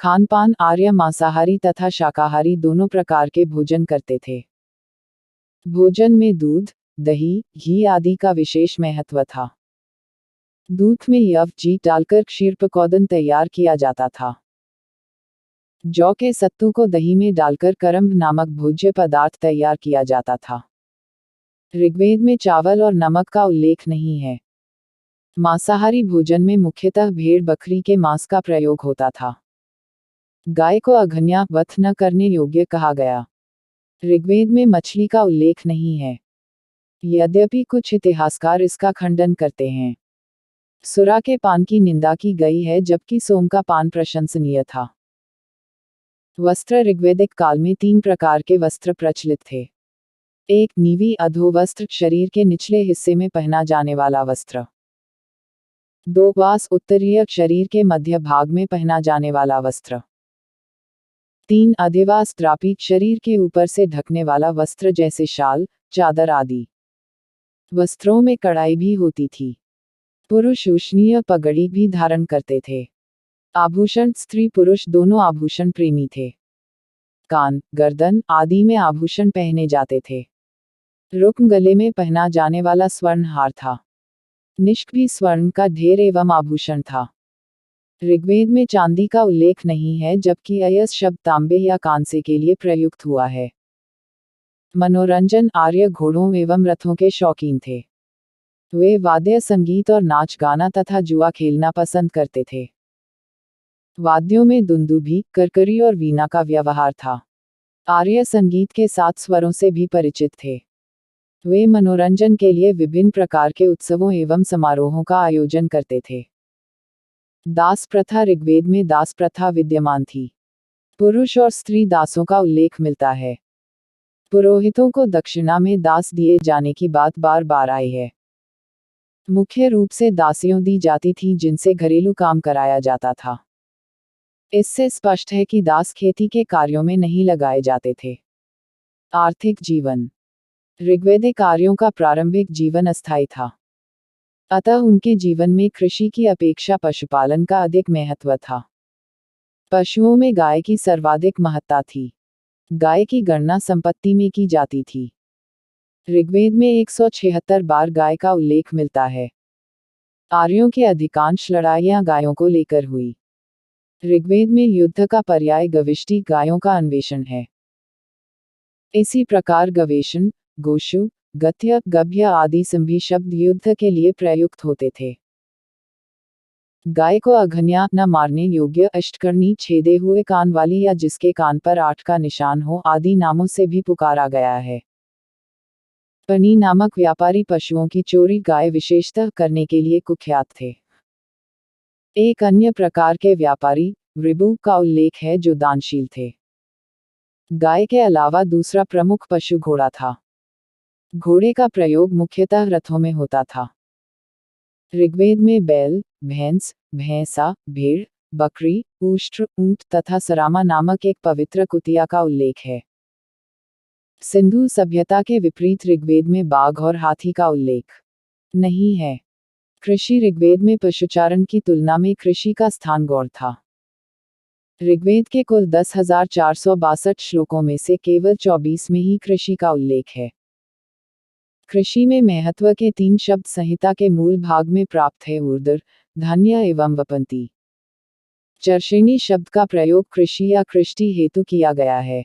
खान पान आर्य मांसाहारी तथा शाकाहारी दोनों प्रकार के भोजन करते थे। भोजन में दूध, दही, घी आदि का विशेष महत्व था। दूध में यव जी डालकर क्षीर पकौदन तैयार किया जाता था। जौ के सत्तू को दही में डालकर करम्ब नामक भोज्य पदार्थ तैयार किया जाता था। ऋग्वेद में चावल और नमक का उल्लेख नहीं है। मांसाहारी भोजन में मुख्यतः भेड़ बकरी के मांस का प्रयोग होता था। गाय को अघन्या वध न करने योग्य कहा गया। ऋग्वेद में मछली का उल्लेख नहीं है, यद्यपि कुछ इतिहासकार इसका खंडन करते हैं। सुरा के पान की निंदा की गई है, जबकि सोम का पान प्रशंसनीय था। वस्त्र ऋग्वैदिक काल में 3 प्रकार के वस्त्र प्रचलित थे। 1. नीवी अधोवस्त्र, शरीर के निचले हिस्से में पहना जाने वाला वस्त्र। 2. वास, उत्तरीय, शरीर के मध्य भाग में पहना जाने वाला वस्त्र। 3. अधिवास, द्रापी, शरीर के ऊपर से ढकने वाला वस्त्र जैसे शाल, चादर आदि। वस्त्रों में कढ़ाई भी होती थी। पुरुष उष्णीय पगड़ी भी धारण करते थे। आभूषण, स्त्री पुरुष दोनों आभूषण प्रेमी थे। कान, गर्दन आदि में आभूषण पहने जाते थे। रुक्म, गले में पहना जाने वाला स्वर्ण हार था। निष्क भी स्वर्ण का ढेर एवं आभूषण था। ऋग्वेद में चांदी का उल्लेख नहीं है, जबकि अयस शब्द तांबे या कांसे के लिए प्रयुक्त हुआ है। मनोरंजन, आर्य घोड़ों एवं रथों के शौकीन थे। वे वाद्य संगीत और नाच गाना तथा जुआ खेलना पसंद करते थे। वाद्यों में दुंदुभी, करकरी और वीणा का व्यवहार था। आर्य संगीत के 7 स्वरों से भी परिचित थे। वे मनोरंजन के लिए विभिन्न प्रकार के उत्सवों एवं समारोहों का आयोजन करते थे। दास प्रथा, ऋग्वेद में दास प्रथा विद्यमान थी। पुरुष और स्त्री दासों का उल्लेख मिलता है। पुरोहितों को दक्षिणा में दास दिए जाने की बात बार बार आई है। मुख्य रूप से दासियों दी जाती थी, जिनसे घरेलू काम कराया जाता था। इससे स्पष्ट है कि दास खेती के कार्यों में नहीं लगाए जाते थे। आर्थिक जीवन, ऋग्वैदिक आर्यों का प्रारंभिक जीवन अस्थायी था, अतः उनके जीवन में कृषि की अपेक्षा पशुपालन का अधिक महत्व था। पशुओं में गाय की सर्वाधिक महत्ता थी। गाय की गणना संपत्ति में की जाती थी। ऋग्वेद में 176 बार गाय का उल्लेख मिलता है। आर्यों की अधिकांश लड़ाइयां गायों को लेकर हुई। ऋग्वेद में युद्ध का पर्याय गविष्टि, गायों का अन्वेषण है। इसी प्रकार गवेषण, गोशु, गत्य, गभ्य आदि संभी शब्द युद्ध के लिए प्रयुक्त होते थे। गाय को अघन्या, न मारने योग्य, अष्टकर्णी, छेदे हुए कान वाली या जिसके कान पर 8 का निशान हो आदि नामों से भी पुकारा गया है। पनी नामक व्यापारी पशुओं की चोरी गाय विशेषतः करने के लिए कुख्यात थे। एक अन्य प्रकार के व्यापारी ऋभु का उल्लेख है, जो दानशील थे। गाय के अलावा दूसरा प्रमुख पशु घोड़ा था। घोड़े का प्रयोग मुख्यतः रथों में होता था। ऋग्वेद में बैल, भैंस, भैंसा, भेड़, बकरी, उष्ट्र, ऊंट तथा सरामा नामक एक पवित्र कुतिया का उल्लेख है। सिंधु सभ्यता के विपरीत ऋग्वेद में बाघ और हाथी का उल्लेख नहीं है। कृषि, ऋग्वेद में पशुचारण की तुलना में कृषि का स्थान गौण था। ऋग्वेद के कुल 10,462 श्लोकों में से केवल 24 में ही कृषि का उल्लेख है। कृषि में महत्व के 3 शब्द संहिता के मूल भाग में प्राप्त है, ऊर्ध्व, धान्य एवं वपंती। चर्षिणी शब्द का प्रयोग कृषि या कृष्टि हेतु किया गया है।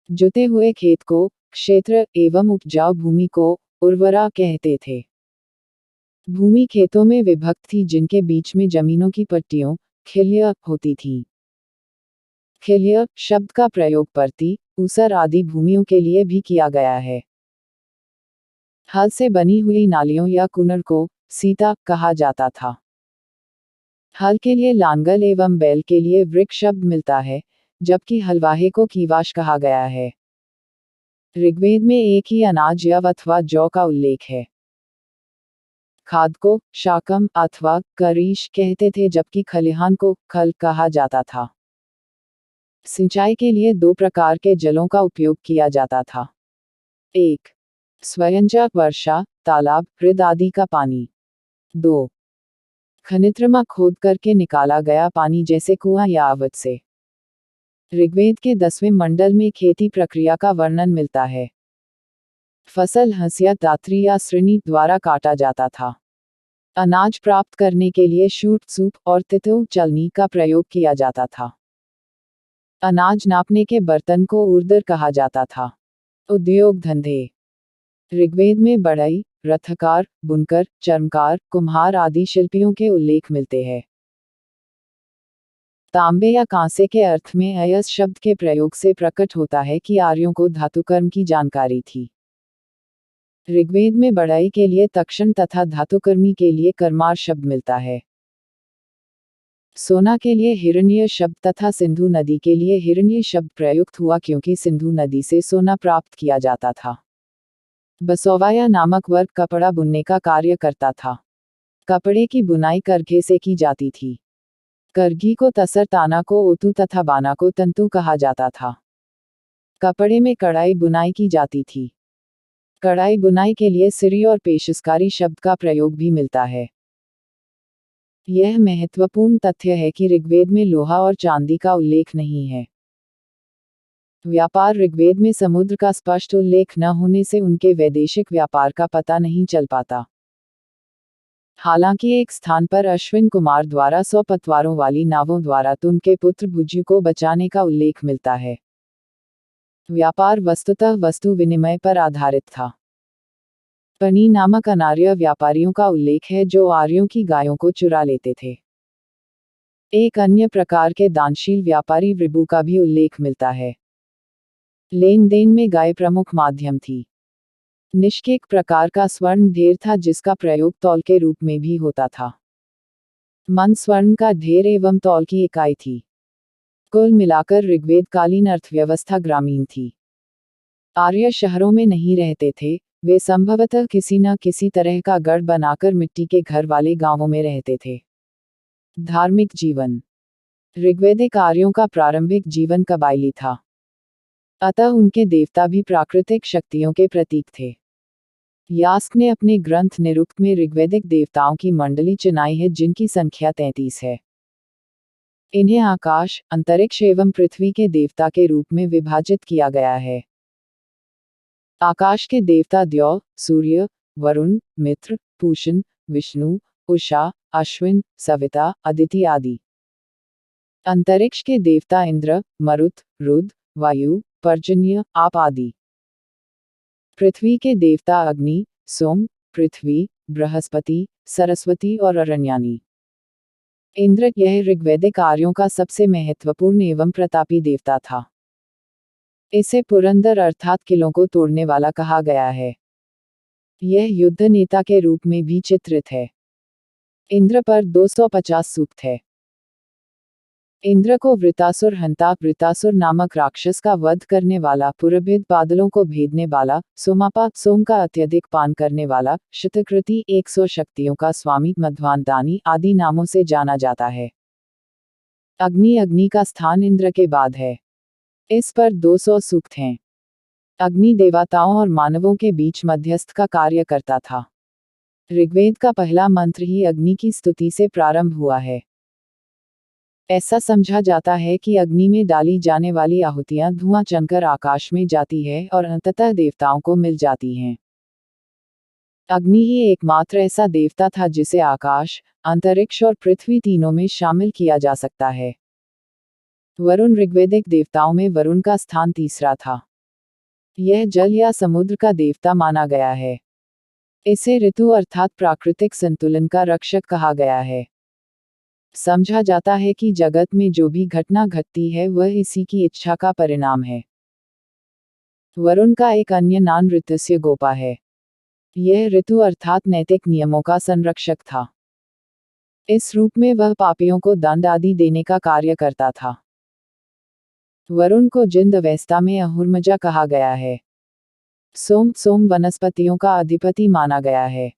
जुते हुए खेत को, क्षेत्र एवं उपजाऊ भूमि को उर्वरा कहते थे। भूमि खेतों में विभक्त थी, जिनके बीच में जमीनों की पट्टियों, खिल्य होती थी। खिल्य शब्द का प्रयोग परती, ऊसर आदि भूमियों के लिए भी किया गया है। हल से बनी हुई नालियों या कुनर को सीता कहा जाता था। हल के लिए लांगल एवं बैल के लिए वृक शब्द मिलता है, जबकि हलवाहे को कीवाश कहा गया है। ऋग्वेद में एक ही अनाज यव अथवा जौ का उल्लेख है। खाद को शाकम अथवा करीश कहते थे, जबकि खलिहान को खल कहा जाता था। सिंचाई के लिए 2 प्रकार के जलों का उपयोग किया जाता था। 1. स्वयंजक वर्षा, तालाब, हृद आदि का पानी। 2. खनित्रमा खोद करके निकाला गया पानी जैसे कुआं या आवत से। ऋग्वेद के 10वें मंडल में खेती प्रक्रिया का वर्णन मिलता है। फसल हंसिया दात्री या श्रेणी द्वारा काटा जाता था। अनाज प्राप्त करने के लिए शूट सूप और तितु चलनी का प्रयोग किया जाता था। अनाज नापने के बर्तन को ऊर्ध्वर कहा जाता था। उद्योग धंधे। ऋग्वेद में बढ़ई, रथकार, बुनकर, चर्मकार, कुम्हार आदि शिल्पियों के उल्लेख मिलते हैं। तांबे या कांसे के अर्थ में अयस शब्द के प्रयोग से प्रकट होता है कि आर्यों को धातुकर्म की जानकारी थी। ऋग्वेद में बढ़ई के लिए तक्षण तथा धातुकर्मी के लिए कर्मार शब्द मिलता है। सोना के लिए हिरण्य शब्द तथा सिंधु नदी के लिए हिरण्य शब्द प्रयुक्त हुआ क्योंकि सिंधु नदी से सोना प्राप्त किया जाता था। बसोवाया नामक वर्ग कपड़ा बुनने का कार्य करता था। कपड़े की बुनाई करघे से की जाती थी। करघी को तसर, ताना को ओतु तथा बाना को तंतु कहा जाता था। कपड़े में कढ़ाई बुनाई की जाती थी। कढ़ाई बुनाई के लिए सिरी और पेशकारी शब्द का प्रयोग भी मिलता है। यह महत्वपूर्ण तथ्य है कि ऋग्वेद में लोहा और चांदी का उल्लेख नहीं है। व्यापार। ऋग्वेद में समुद्र का स्पष्ट उल्लेख न होने से उनके वैदेशिक व्यापार का पता नहीं चल पाता। हालांकि एक स्थान पर अश्विन कुमार द्वारा 100 पतवारों वाली नावों द्वारा उनके पुत्र भुज्यु को बचाने का उल्लेख मिलता है। व्यापार वस्तुतः वस्तु विनिमय पर आधारित था। पनी नामक अनार्य व्यापारियों का उल्लेख है जो आर्यों की गायों को चुरा लेते थे। एक अन्य प्रकार के दानशील व्यापारी वृबु का भी उल्लेख मिलता है। लेन देन में गाय प्रमुख माध्यम थी। निष्क एक प्रकार का स्वर्ण ढेर था जिसका प्रयोग तौल के रूप में भी होता था। मन स्वर्ण का ढेर एवं तौल की इकाई थी। कुल मिलाकर ऋग्वेद कालीन अर्थव्यवस्था ग्रामीण थी। आर्य शहरों में नहीं रहते थे, वे संभवतः किसी न किसी तरह का गढ़ बनाकर मिट्टी के घर वाले गांवों में रहते थे। धार्मिक जीवन। ऋग्वेदिक आर्यों का प्रारंभिक जीवन कबायली था, अतः उनके देवता भी प्राकृतिक शक्तियों के प्रतीक थे। यास्क ने अपने ग्रंथ निरुक्त में ऋग्वेदिक देवताओं की मंडली चुनाई है जिनकी संख्या 33 है। इन्हें आकाश, अंतरिक्ष एवं पृथ्वी के देवता के रूप में विभाजित किया गया है। आकाश के देवता द्यौ, सूर्य, वरुण, मित्र, पूषण, विष्णु, उषा, अश्विन, सविता, अदिति आदि। अंतरिक्ष के देवता इंद्र, मरुत, रुद्र, वायु, पर्जन्य, आप आदि। पृथ्वी के देवता अग्नि, सोम, पृथ्वी, बृहस्पति, सरस्वती और अरण्यानी। इंद्र यह ऋग्वैदिक आर्यों का सबसे महत्वपूर्ण एवं प्रतापी देवता था। इसे पुरंदर अर्थात किलों को तोड़ने वाला कहा गया है। यह युद्ध नेता के रूप में भी चित्रित है। इंद्र पर 250 सूक्त है। इंद्र को वृतासुर हंता, वृतासुर नामक राक्षस का वध करने वाला, पुरभिद बादलों को भेदने वाला, सोमापा सोम का अत्यधिक पान करने वाला, शतकृति 100 शक्तियों का स्वामी, मध्वान्तानी आदि नामों से जाना जाता है। अग्नि का स्थान इंद्र के बाद है। इस पर 200 सूक्त हैं। अग्नि देवताओं और मानवों के बीच मध्यस्थ का कार्य करता था। ऋग्वेद का पहला मंत्र ही अग्नि की स्तुति से प्रारंभ हुआ है। ऐसा समझा जाता है कि अग्नि में डाली जाने वाली आहुतियां धुआं चढ़कर आकाश में जाती है और अंततः देवताओं को मिल जाती हैं। अग्नि ही एकमात्र ऐसा देवता था जिसे आकाश, अंतरिक्ष और पृथ्वी तीनों में शामिल किया जा सकता है। वरुण ऋग्वेदिक देवताओं में वरुण का स्थान तीसरा था। यह जल या समुद्र का देवता माना गया है। इसे ऋतु अर्थात प्राकृतिक संतुलन का रक्षक कहा गया है। समझा जाता है कि जगत में जो भी घटना घटती है वह इसी की इच्छा का परिणाम है। वरुण का एक अन्य नाम ऋतस्य गोपा है। यह ऋतु अर्थात नैतिक नियमों का संरक्षक था। इस रूप में वह पापियों को दंड आदि देने का कार्य करता था। वरुण को जिंद अवस्था में अहुर्मजा कहा गया है। सोम वनस्पतियों का अधिपति माना गया है।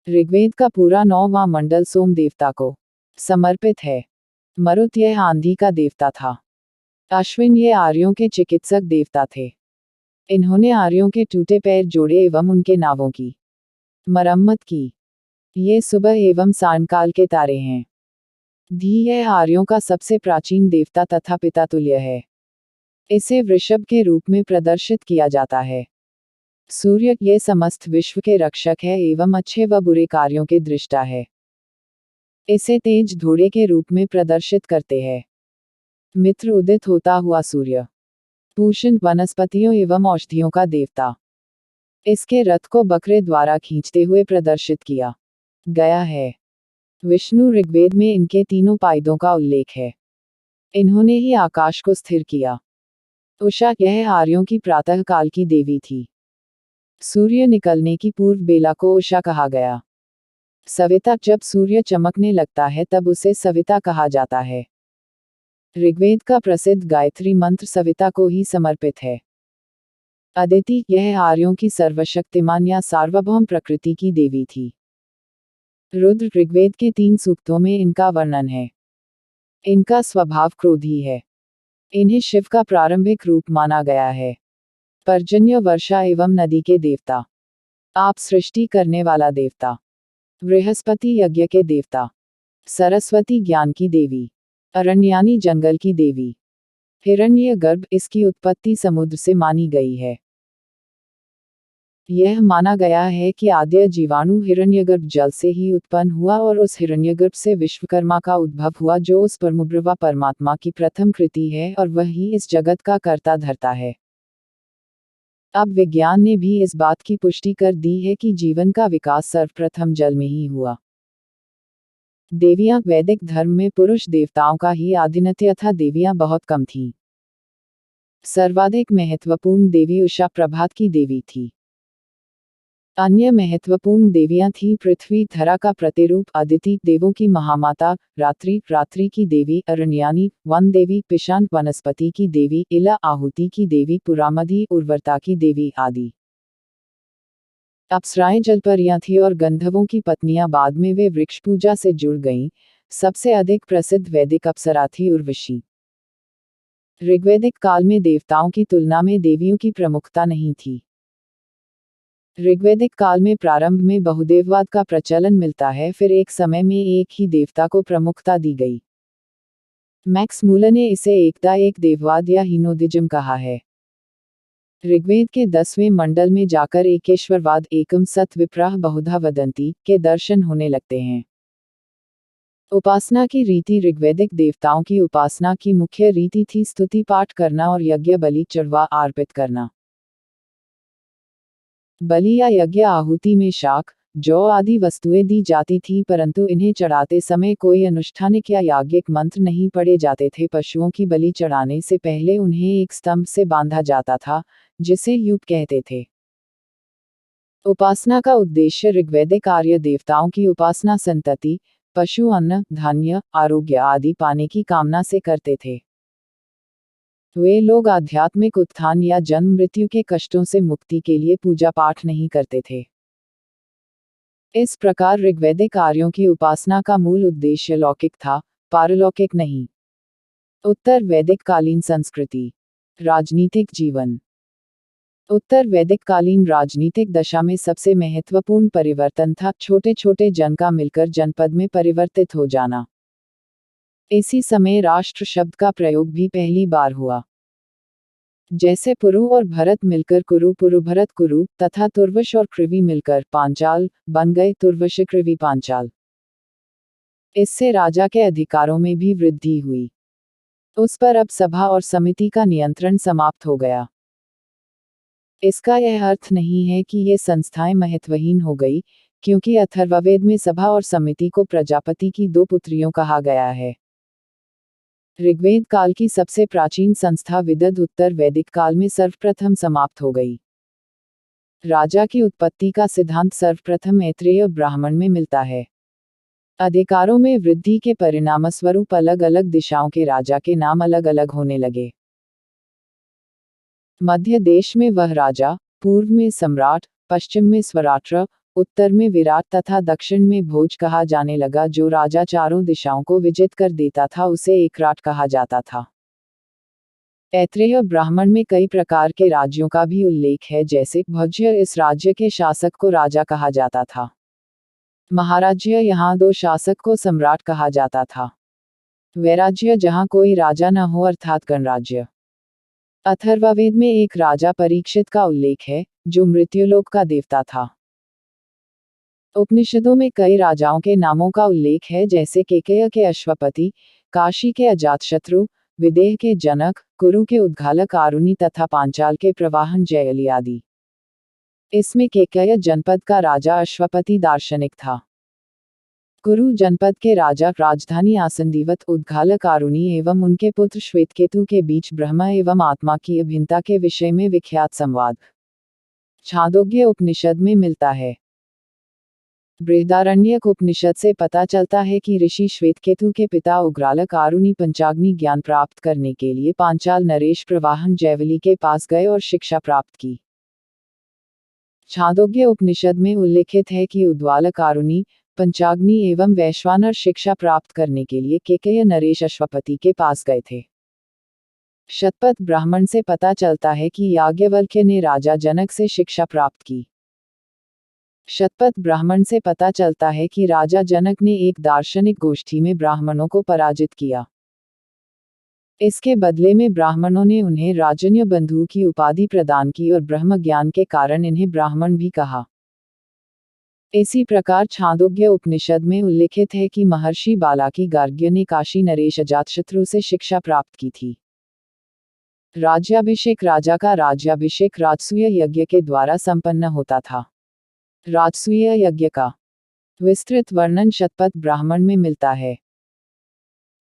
ऋग्वेद का पूरा 9वां मंडल सोम देवता को समर्पित है। मरुत यह आंधी का देवता था। अश्विन ये आर्यों के चिकित्सक देवता थे। इन्होंने आर्यों के टूटे पैर जोड़े एवं उनके नावों की मरम्मत की। ये सुबह एवं सायंकाल के तारे हैं। धी यह आर्यों का सबसे प्राचीन देवता तथा पिता तुल्य है। इसे वृषभ के रूप में प्रदर्शित किया जाता है। सूर्य ये समस्त विश्व के रक्षक है एवं अच्छे व बुरे कार्यों के दृष्टा है। इसे तेज घोड़े के रूप में प्रदर्शित करते हैं। मित्र उदित होता हुआ सूर्य। पूषण वनस्पतियों एवं औषधियों का देवता। इसके रथ को बकरे द्वारा खींचते हुए प्रदर्शित किया गया है। विष्णु ऋग्वेद में इनके तीनों पायदों का उल्लेख है। इन्होंने ही आकाश को स्थिर किया। उषा यह आर्यों की प्रातः काल की देवी थी। सूर्य निकलने की पूर्व बेला को उषा कहा गया। सविता जब सूर्य चमकने लगता है तब उसे सविता कहा जाता है। ऋग्वेद का प्रसिद्ध गायत्री मंत्र सविता को ही समर्पित है। अदिति यह आर्यों की सर्वशक्तिमान या सार्वभौम प्रकृति की देवी थी। रुद्र ऋग्वेद के 3 सूक्तों में इनका वर्णन है। इनका स्वभाव क्रोधी है। इन्हें शिव का प्रारंभिक रूप माना गया है। पर्जन्य वर्षा एवं नदी के देवता। आप सृष्टि करने वाला देवता। बृहस्पति यज्ञ के देवता। सरस्वती ज्ञान की देवी। अरण्यानी जंगल की देवी। हिरण्यगर्भ इसकी उत्पत्ति समुद्र से मानी गई है। यह माना गया है कि आद्य जीवाणु हिरण्यगर्भ जल से ही उत्पन्न हुआ और उस हिरण्यगर्भ से विश्वकर्मा का उद्भव हुआ जो उस परमब्रह्म परमात्मा की प्रथम कृति है और वह ही इस जगत का कर्ता धर्ता है। अब विज्ञान ने भी इस बात की पुष्टि कर दी है कि जीवन का विकास सर्वप्रथम जल में ही हुआ। देवियां वैदिक धर्म में पुरुष देवताओं का ही आधिपत्य था। देवियां बहुत कम थीं। सर्वाधिक महत्वपूर्ण देवी उषा प्रभात की देवी थी। अन्य महत्वपूर्ण देवियां थीं पृथ्वी धरा का प्रतिरूप अदिति, देवों की महामाता, रात्रि, रात्रि की देवी, अरण्यानी, वन देवी, पिशान, वनस्पति की देवी, इला, आहुति की देवी, पुरामधी, उर्वरता की देवी आदि। अप्सराएं जलपरियां थीं और गंधर्वों की पत्नियां। बाद में वे वृक्ष पूजा से जुड़ गईं। सबसे अधिक प्रसिद्ध वैदिक अप्सरा थी उर्वशी। ऋग्वैदिक काल में देवताओं की तुलना में देवियों की प्रमुखता नहीं थी। ऋग्वैदिक काल में प्रारंभ में बहुदेववाद का प्रचलन मिलता है, फिर एक समय में एक ही देवता को प्रमुखता दी गई। मैक्स मूलर ने इसे एकता एक देववाद या हीनोदिज्म कहा है। ऋग्वेद के 10वें मंडल में जाकर एकेश्वरवाद एकम सत विप्रह बहुधा वदंती के दर्शन होने लगते हैं। उपासना की रीति ऋग्वैदिक देवताओं की उपासना की मुख्य रीति थी स्तुति पाठ करना और यज्ञ बलि चढ़वा अर्पित करना। बलि या यज्ञ आहुति में शाक, जौ आदि वस्तुएं दी जाती थी, परंतु इन्हें चढ़ाते समय कोई अनुष्ठानिक या याज्ञिक मंत्र नहीं पढ़े जाते थे। पशुओं की बलि चढ़ाने से पहले उन्हें एक स्तंभ से बांधा जाता था, जिसे यूप कहते थे। उपासना का उद्देश्य ऋग्वैदिक आर्य देवताओं की उपासना संतति, पशु, अन्न, धान्य, आरोग्य आदि पाने की कामना से करते थे। वे लोग आध्यात्मिक उत्थान या जन्म मृत्यु के कष्टों से मुक्ति के लिए पूजा पाठ नहीं करते थे। इस प्रकार ऋग्वैदिक आर्यों की उपासना का मूल उद्देश्य लौकिक था, पारलौकिक नहीं। उत्तर वैदिक कालीन संस्कृति। राजनीतिक जीवन। उत्तर वैदिक कालीन राजनीतिक दशा में सबसे महत्वपूर्ण परिवर्तन था छोटे छोटे जन का मिलकर जनपद में परिवर्तित हो जाना। इसी समय राष्ट्र शब्द का प्रयोग भी पहली बार हुआ। जैसे पुरु और भरत मिलकर कुरु, पुरु भरत कुरु, तथा तुर्वश और कृवि मिलकर पांचाल बन गए तुर्वश कृवि पांचाल। इससे राजा के अधिकारों में भी वृद्धि हुई। उस पर अब सभा और समिति का नियंत्रण समाप्त हो गया। इसका यह अर्थ नहीं है कि ये संस्थाएं महत्वहीन हो गई, क्योंकि अथर्ववेद में सभा और समिति को प्रजापति की 2 पुत्रियों कहा गया है। ऋग्वेद काल की सबसे प्राचीन संस्था विदध उत्तर वैदिक काल में सर्वप्रथम समाप्त हो गई। राजा की उत्पत्ति का सिद्धांत सर्वप्रथम ऐत्रेय ब्राह्मण में मिलता है। अधिकारों में वृद्धि के परिणामस्वरूप अलग अलग दिशाओं के राजा के नाम अलग अलग होने लगे। मध्य देश में वह राजा, पूर्व में सम्राट, पश्चिम में स्वराष्ट्र, उत्तर में विराट तथा दक्षिण में भोज कहा जाने लगा। जो राजा चारों दिशाओं को विजित कर देता था उसे एकराट कहा जाता था। ऐत्रेय ब्राह्मण में कई प्रकार के राज्यों का भी उल्लेख है, जैसे भोज्य। इस राज्य के शासक को राजा कहा जाता था। महाराज्य यहाँ दो शासक को सम्राट कहा जाता था। वैराज्य जहाँ कोई राजा न हो अर्थात गणराज्य। अथर्ववेद में एक राजा परीक्षित का उल्लेख है, जो मृत्युलोक का देवता था। उपनिषदों में कई राजाओं के नामों का उल्लेख है, जैसे केकय के अश्वपति, काशी के अजातशत्रु, विदेह के जनक, कुरु के उद्घालक आरुणि तथा पांचाल के प्रवाहन जयली आदि। इसमें केकय जनपद का राजा अश्वपति दार्शनिक था। कुरु जनपद के राजा राजधानी आसंदीवत उद्घालक आरुणि एवं उनके पुत्र श्वेतकेतु के बीच ब्रह्म एवं आत्मा की अभिन्नता के विषय में विख्यात संवाद छांदोग्य उपनिषद में मिलता है। बृहदारण्यक उपनिषद से पता चलता है कि ऋषि श्वेतकेतु के पिता उग्रालक आरुणि पंचाग्नि ज्ञान प्राप्त करने के लिए पांचाल नरेश प्रवाहन जयवली के पास गए और शिक्षा प्राप्त की। छांदोग्य उपनिषद में उल्लिखित है कि उद्वालक आरुणि पंचाग्नि एवं वैश्वानर शिक्षा प्राप्त करने के लिए केकय नरेश अश्वपति के पास गए थे। शतपथ ब्राह्मण से पता चलता है कि याज्ञवल्क्य ने राजा जनक से शिक्षा प्राप्त की। शतपथ ब्राह्मण से पता चलता है कि राजा जनक ने एक दार्शनिक गोष्ठी में ब्राह्मणों को पराजित किया। इसके बदले में ब्राह्मणों ने उन्हें राजन्य बंधु की उपाधि प्रदान की और ब्रह्म ज्ञान के कारण इन्हें ब्राह्मण भी कहा। इसी प्रकार छांदोग्य उपनिषद में उल्लिखित है कि महर्षि बालाकी गार्ग्य ने काशी नरेश अजातशत्रु से शिक्षा प्राप्त की थी। राज्याभिषेक राजा का राज्याभिषेक राजसूय यज्ञ के द्वारा संपन्न होता था। राजसूय यज्ञ का विस्तृत वर्णन शतपथ ब्राह्मण में मिलता है।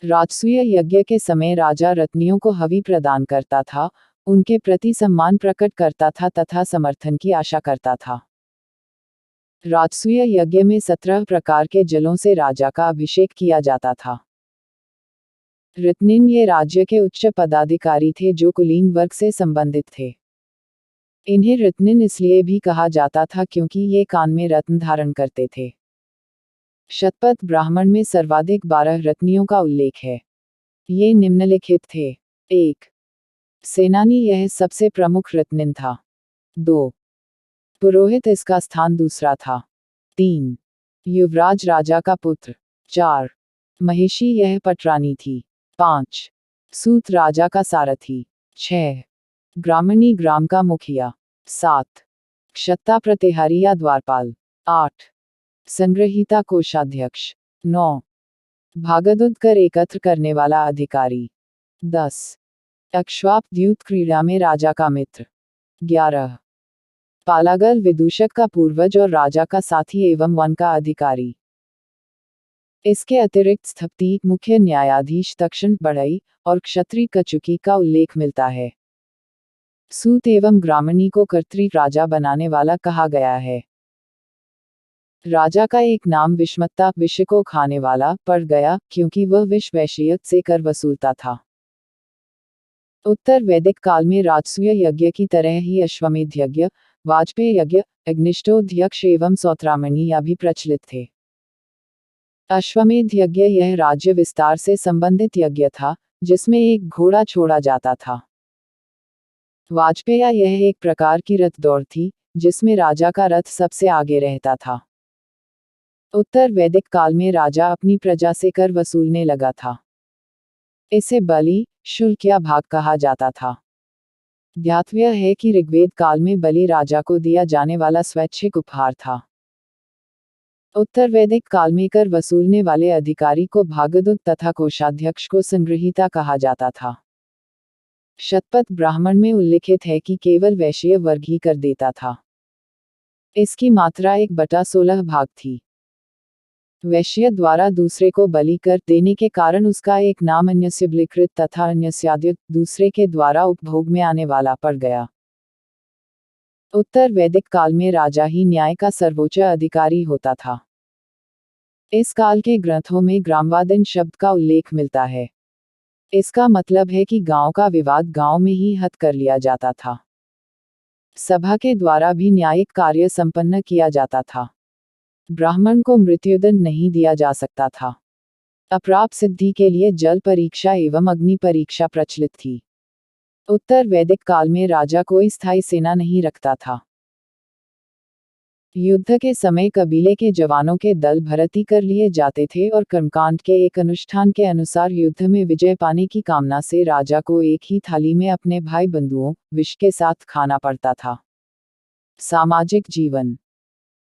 राजसूय यज्ञ के समय राजा रत्नियों को हवि प्रदान करता था, उनके प्रति सम्मान प्रकट करता था तथा समर्थन की आशा करता था। राजसूय यज्ञ में 17 प्रकार के जलों से राजा का अभिषेक किया जाता था। रत्निन ये राज्य के उच्च पदाधिकारी थे जो कुलीन वर्ग से संबंधित थे। इन्हें रत्निन इसलिए भी कहा जाता था क्योंकि ये कान में रत्न धारण करते थे। शतपथ ब्राह्मण में सर्वाधिक 12 रत्नियों का उल्लेख है। ये निम्नलिखित थे। 1. सेनानी, यह सबसे प्रमुख रत्निन था। 2. पुरोहित, इसका स्थान दूसरा था। 3. युवराज, राजा का पुत्र। 4. महिषी, यह पटरानी थी। 5. सूत, राजा का सारथी। 6. ग्रामणी, ग्राम का मुखिया। 7. क्षत्ता, प्रतिहारी या द्वारपाल। 8. संग्रहीता, कोषाध्यक्ष। 9. भागदूत, कर एकत्र करने वाला अधिकारी। 10. अक्ष्वाप, द्यूत क्रीड़ा में राजा का मित्र। 11. पालागल, विदूषक का पूर्वज और राजा का साथी एवं वन का अधिकारी। इसके अतिरिक्त स्थपति, मुख्य न्यायाधीश, तक्षण, बढ़ई और क्षत्रिय कचुकी का उल्लेख मिलता है। सूत एवं ग्रामणी को कर्त्री, राजा बनाने वाला कहा गया है। राजा का एक नाम विषमत्ता, विष को खाने वाला, पड़ गया क्योंकि वह विष वैश्य से कर वसूलता था। उत्तर वैदिक काल में राजसूय यज्ञ की तरह ही अश्वमेध यज्ञ, वाजपेय यज्ञ, अग्निष्टोध्यक्ष एवं सौत्रामणि भी प्रचलित थे। अश्वमेध यज्ञ यह राज्य विस्तार से संबंधित यज्ञ था, जिसमें एक घोड़ा छोड़ा जाता था। वाजपेय यह एक प्रकार की रथ दौड़ थी, जिसमें राजा का रथ सबसे आगे रहता था। उत्तर वैदिक काल में राजा अपनी प्रजा से कर वसूलने लगा था। इसे बलि, शुल्क या भाग कहा जाता था। ध्यातव्य है कि ऋग्वेद काल में बलि राजा को दिया जाने वाला स्वैच्छिक उपहार था। उत्तर वैदिक काल में कर वसूलने वाले अधिकारी को भागदूत तथा कोषाध्यक्ष को संग्रहीता कहा जाता था। शतपथ ब्राह्मण में उल्लिखित है कि केवल वैश्य वर्ग ही कर देता था। इसकी मात्रा 1/16 भाग थी। वैश्य द्वारा दूसरे को बलि कर देने के कारण उसका एक नाम अन्यस्य बलिकृत तथा अन्यस्याद्युत, दूसरे के द्वारा उपभोग में आने वाला पड़ गया। उत्तर वैदिक काल में राजा ही न्याय का सर्वोच्च अधिकारी होता था। इस काल के ग्रंथों में ग्रामवादन शब्द का उल्लेख मिलता है। इसका मतलब है कि गांव का विवाद गांव में ही हल कर लिया जाता था। सभा के द्वारा भी न्यायिक कार्य संपन्न किया जाता था। ब्राह्मण को मृत्युदंड नहीं दिया जा सकता था। अपराध सिद्धि के लिए जल परीक्षा एवं अग्नि परीक्षा प्रचलित थी। उत्तर वैदिक काल में राजा कोई स्थायी सेना नहीं रखता था। युद्ध के समय कबीले के जवानों के दल भर्ती कर लिए जाते थे और कर्मकांड के एक अनुष्ठान के अनुसार युद्ध में विजय पाने की कामना से राजा को एक ही थाली में अपने भाई बंधुओं विष के साथ खाना पड़ता था। सामाजिक जीवन।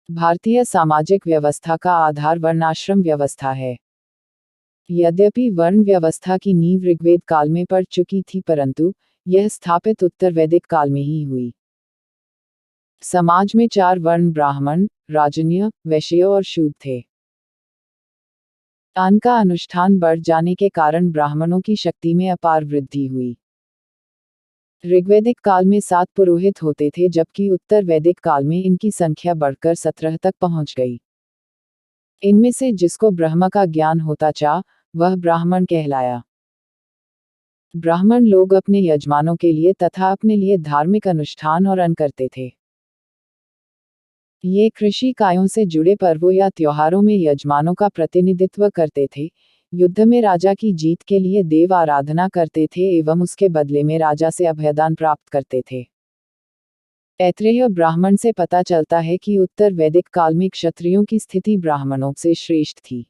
भारतीय सामाजिक व्यवस्था का आधार वर्णाश्रम व्यवस्था है। यद्यपि वर्ण व्यवस्था की नींव ऋग्वेद काल में पड़ चुकी थी, परंतु यह स्थापित उत्तर वैदिक काल में ही हुई। समाज में 4 वर्ण ब्राह्मण, राजन्य, वैश्य और शूद्र थे। अन्न का अनुष्ठान बढ़ जाने के कारण ब्राह्मणों की शक्ति में अपार वृद्धि हुई। ऋग्वैदिक काल में 7 पुरोहित होते थे, जबकि उत्तर वैदिक काल में इनकी संख्या बढ़कर 17 तक पहुंच गई। इनमें से जिसको ब्रह्म का ज्ञान होता चा, वह ब्राह्मण कहलाया। ब्राह्मण लोग अपने यजमानों के लिए तथा अपने लिए धार्मिक अनुष्ठान और अन्न करते थे। ये कृषि कार्यों से जुड़े पर्वों या त्योहारों में यजमानों का प्रतिनिधित्व करते थे, युद्ध में राजा की जीत के लिए देव आराधना करते थे एवं उसके बदले में राजा से अभयदान प्राप्त करते थे। ऐत्रेय ब्राह्मण से पता चलता है कि उत्तर वैदिक काल में क्षत्रियों की स्थिति ब्राह्मणों से श्रेष्ठ थी।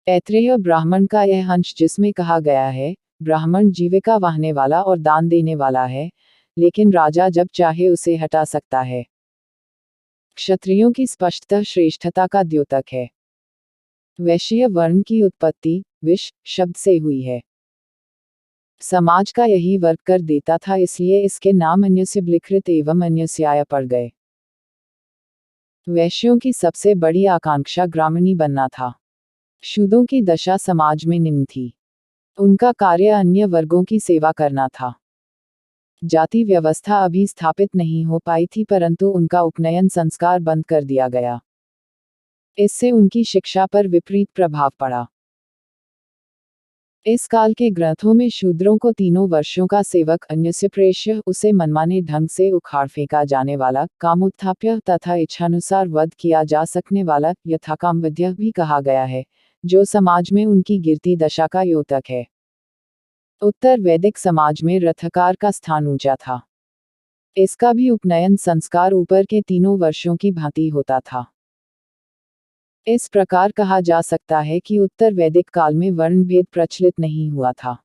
ऐत्रेय ब्राह्मण का यह अंश जिसमें कहा गया है, ब्राह्मण जीविका वाहने वाला और दान देने वाला है, लेकिन राजा जब चाहे उसे हटा सकता है, क्षत्रियों की स्पष्टतः श्रेष्ठता का द्योतक है। वैश्य वर्ण की उत्पत्ति विश शब्द से हुई है। समाज का यही वर्ग कर देता था, इसलिए इसके नाम अन्यस्य विकृत एवं अन्यस्याय पड़ गए। वैश्यों की सबसे बड़ी आकांक्षा ग्रामणी बनना था। शूद्रों की दशा समाज में निम्न थी। उनका कार्य अन्य वर्गों की सेवा करना था। जाति व्यवस्था अभी स्थापित नहीं हो पाई थी, परंतु उनका उपनयन संस्कार बंद कर दिया गया। इससे उनकी शिक्षा पर विपरीत प्रभाव पड़ा। इस काल के ग्रंथों में शूद्रों को 3 वर्षों का सेवक, अन्यस्य प्रेष्य, उसे मनमाने ढंग से उखाड़ फेंका जाने वाला, कामोत्थाप्य तथा इच्छानुसार वध किया जा सकने वाला यथाकामवध्य भी कहा गया है, जो समाज में उनकी गिरती दशा का योतक है। उत्तर वैदिक समाज में रथकार का स्थान ऊंचा था। इसका भी उपनयन संस्कार ऊपर के 3 वर्षों की भांति होता था। इस प्रकार कहा जा सकता है कि उत्तर वैदिक काल में वर्ण भेद प्रचलित नहीं हुआ था।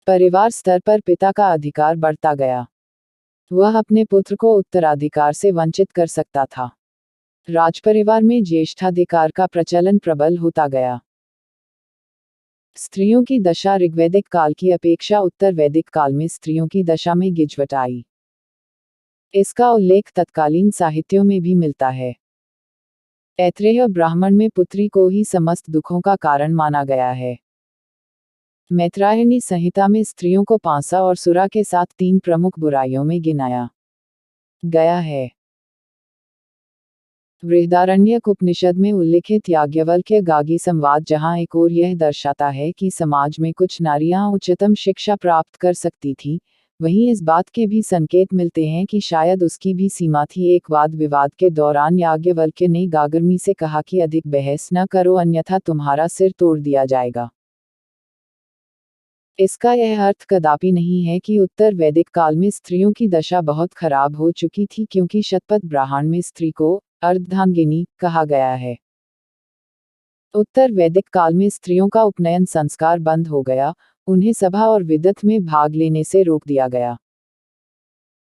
परिवार स्तर पर पिता का अधिकार बढ़ता गया। वह अपने पुत्र को उत्तराधिकार से वंचित कर सकता था। राजपरिवार में ज्येष्ठाधिकार का प्रचलन प्रबल होता गया। स्त्रियों की दशा ऋग्वैदिक काल की अपेक्षा उत्तर वैदिक काल में स्त्रियों की दशा में गिरवट आई। इसका उल्लेख तत्कालीन साहित्यों में भी मिलता है। ऐत्रेय ब्राह्मण में पुत्री को ही समस्त दुखों का कारण माना गया है। मैत्रायणी संहिता में स्त्रियों को पांसा और सुरा के साथ 3 प्रमुख बुराइयों में गिनाया गया है। बृहदारण्यक उपनिषद में उल्लिखित याज्ञवल्क्य गागी संवाद, जहां एक ओर यह दर्शाता है कि समाज में कुछ नारियां उच्चतम शिक्षा प्राप्त कर सकती थीं, वहीं इस बात के भी संकेत मिलते हैं कि शायद उसकी भी सीमा थी। एक वाद विवाद के दौरान याज्ञवल्क्य ने गागर्मी से कहा कि अधिक बहस न करो, अन्यथा तुम्हारा सिर तोड़ दिया जाएगा। इसका यह अर्थ कदापि नहीं है कि उत्तर वैदिक काल में स्त्रियों की दशा बहुत खराब हो चुकी थी, क्योंकि शतपथ ब्राह्मण में स्त्री को अर्धधांगिनी कहा गया है। उत्तर वैदिक काल में स्त्रियों का उपनयन संस्कार बंद हो गया, उन्हें सभा और विदत में भाग लेने से रोक दिया गया।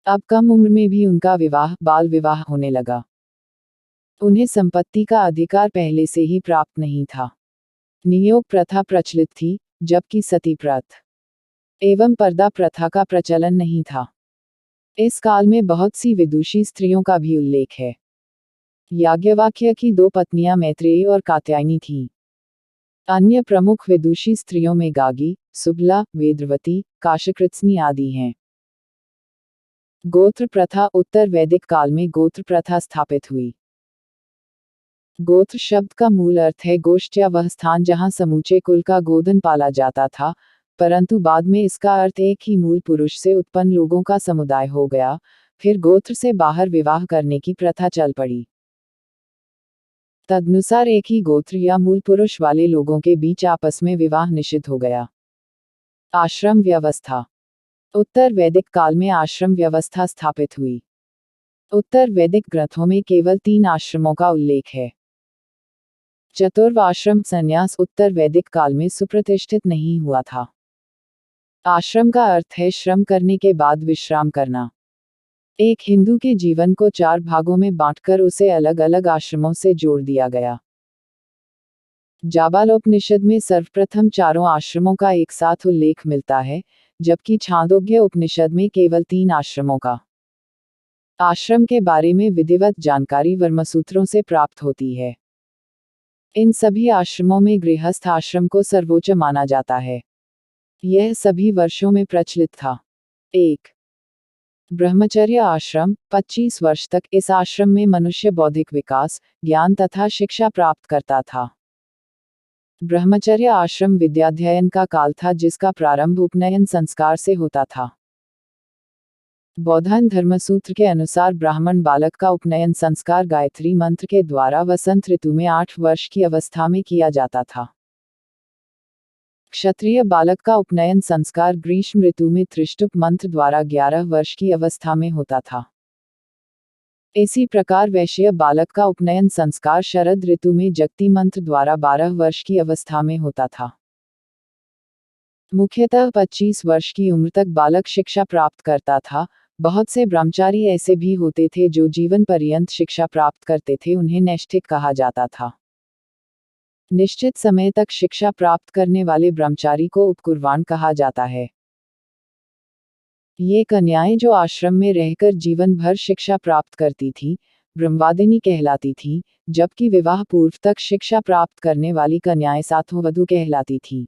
अब कम उम्र में भी उनका विवाह, बाल विवाह होने लगा। उन्हें संपत्ति का अधिकार पहले से ही प्राप्त नहीं था। नियोग प्रथा प्रचलित थी, जबकि सती प्रथा एवं पर्दा प्रथा का प्रचलन नहीं था। इस काल में बहुत सी विदुषी स्त्रियों का भी उल्लेख है। याज्ञवल्क्य की 2 पत्नियां मैत्रेयी और कात्यायनी थीं। अन्य प्रमुख विदुषी स्त्रियों में गागी, सुबला, वेदवती, काशकृत्स्नी आदि हैं। गोत्र प्रथा। उत्तर वैदिक काल में गोत्र प्रथा स्थापित हुई। गोत्र शब्द का मूल अर्थ है गोष्ठ या वह स्थान जहां समूचे कुल का गोधन पाला जाता था, परंतु बाद में इसका अर्थ एक ही मूल पुरुष से उत्पन्न लोगों का समुदाय हो गया। फिर गोत्र से बाहर विवाह करने की प्रथा चल पड़ी। तदनुसार एक ही गोत्र या मूल पुरुष वाले लोगों के बीच आपस में विवाह निषिद्ध हो गया। आश्रम व्यवस्था। उत्तर वैदिक काल में आश्रम व्यवस्था स्थापित हुई। उत्तर वैदिक ग्रंथों में केवल 3 आश्रमों का उल्लेख है। चतुर्वाश्रम संन्यास उत्तर वैदिक काल में सुप्रतिष्ठित नहीं हुआ था। आश्रम का अर्थ है श्रम करने के बाद विश्राम करना। एक हिंदू के जीवन को 4 भागों में बांटकर उसे अलग अलग आश्रमों से जोड़ दिया गया। जाबालोपनिषद में सर्वप्रथम चारों आश्रमों का एक साथ उल्लेख मिलता है, जबकि छांदोग्य उपनिषद में केवल 3 आश्रमों का। आश्रम के बारे में विधिवत जानकारी वर्मसूत्रों से प्राप्त होती है। इन सभी आश्रमों में गृहस्थ आश्रम को सर्वोच्च माना जाता है। यह सभी वर्षों में प्रचलित था। 1. ब्रह्मचर्य आश्रम 25 वर्ष तक इस आश्रम में मनुष्य बौद्धिक विकास, ज्ञान तथा शिक्षा प्राप्त करता था। ब्रह्मचर्य आश्रम विद्याध्ययन का काल था जिसका प्रारंभ उपनयन संस्कार से होता था। बौद्धन धर्मसूत्र के अनुसार ब्राह्मण बालक का उपनयन संस्कार गायत्री मंत्र के द्वारा वसंत ऋतु में 8 वर्ष की अवस्था में किया जाता था। क्षत्रिय बालक का उपनयन संस्कार ग्रीष्म ऋतु में त्रिष्टुप मंत्र द्वारा 11 वर्ष की अवस्था में होता था। इसी प्रकार वैश्य बालक का उपनयन संस्कार शरद ऋतु में जगती मंत्र द्वारा 12 वर्ष की अवस्था में होता था। मुख्यतः 25 वर्ष की उम्र तक बालक शिक्षा प्राप्त करता था। बहुत से ब्रह्मचारी ऐसे भी होते थे जो जीवन पर्यंत शिक्षा प्राप्त करते थे, उन्हें नैष्ठिक कहा जाता था। निश्चित समय तक शिक्षा प्राप्त करने वाले ब्रह्मचारी को उपकुर्वाण कहा जाता है। ये कन्याएं जो आश्रम में रहकर जीवन भर शिक्षा प्राप्त करती थीं, ब्रह्मवादिनी कहलाती थीं, जबकि विवाह पूर्व तक शिक्षा प्राप्त करने वाली कन्याएं साथोवधू कहलाती थीं।